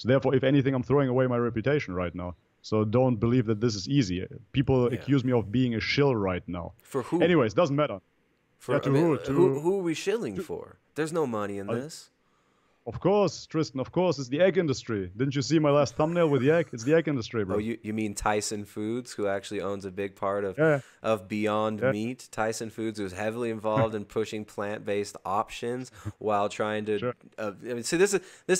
So therefore, if anything, I'm throwing away my reputation right now. So don't believe that this is easy. People Yeah. accuse me of being a shill right now. For who? Anyways, doesn't matter. Yeah, For I to mean, who? who are we shilling for? There's no money in Uh, this. of course, Tristan. Of course, it's the egg industry. Didn't you see my last thumbnail with the egg? It's the egg industry, Oh, bro. you mean Tyson Foods, who actually owns a big part Yeah, of Beyond yeah, Meat? Tyson Foods, who's heavily involved in pushing plant-based options while trying to. sure. I mean, see, this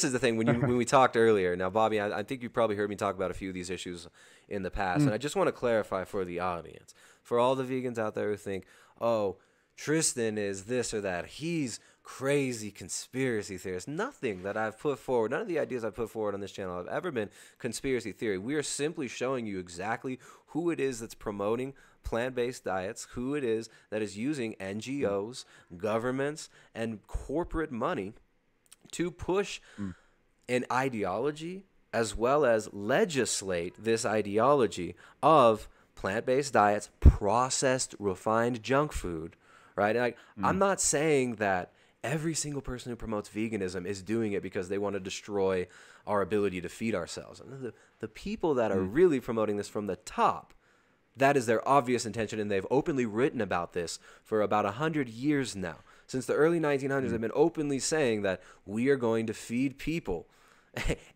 is the thing when we talked earlier. Now, Bobby, I think you probably heard me talk about a few of these issues in the past, and Mm, I just want to clarify for the audience, for all the vegans out there who think, oh, Tristan is this or that. He's crazy conspiracy theorist. Nothing that I've put forward, none of the ideas I've put forward on this channel have ever been conspiracy theory. We are simply showing you exactly who it is that's promoting plant-based diets, who it is that is using mm, NGOs, governments, and corporate money to push mm, an ideology as well as legislate this ideology of plant-based diets, processed, refined junk food, right? Like, I'm mm, not saying that every single person who promotes veganism is doing it because they want to destroy our ability to feed ourselves. The people that are mm, really promoting this from the top, that is their obvious intention, and they've openly written about this for about 100 years now. Since the early 1900s, mm, they've been openly saying that we are going to feed people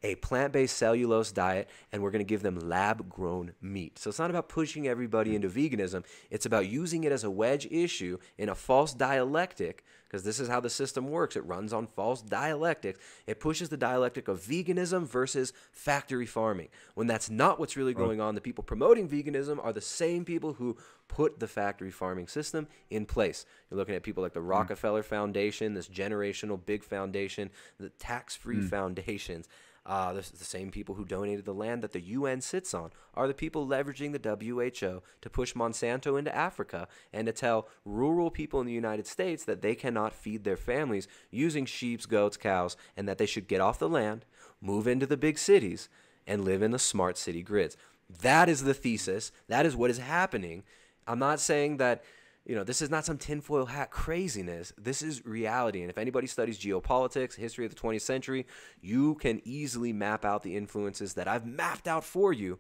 a plant-based cellulose diet, and we're going to give them lab-grown meat. So it's not about pushing everybody mm, into veganism. It's about using it as a wedge issue in a false dialectic, because this is how the system works. It runs on false dialectics. It pushes the dialectic of veganism versus factory farming. When that's not what's really right. going on, the people promoting veganism are the same people who put the factory farming system in place. You're looking at people like the Mm, Rockefeller Foundation, this generational big foundation, the tax-free mm, foundations. The same people who donated the land that the UN sits on are the people leveraging the WHO to push Monsanto into Africa and to tell rural people in the United States that they cannot feed their families using sheep, goats, cows, and that they should get off the land, move into the big cities, and live in the smart city grids. That is the thesis. That is what is happening. I'm not saying that, this is not some tinfoil hat craziness. This is reality. And if anybody studies geopolitics, history of the 20th century, you can easily map out the influences that I've mapped out for you.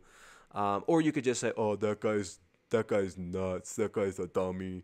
Or you could just say, oh, that guy's nuts. That guy's a dummy.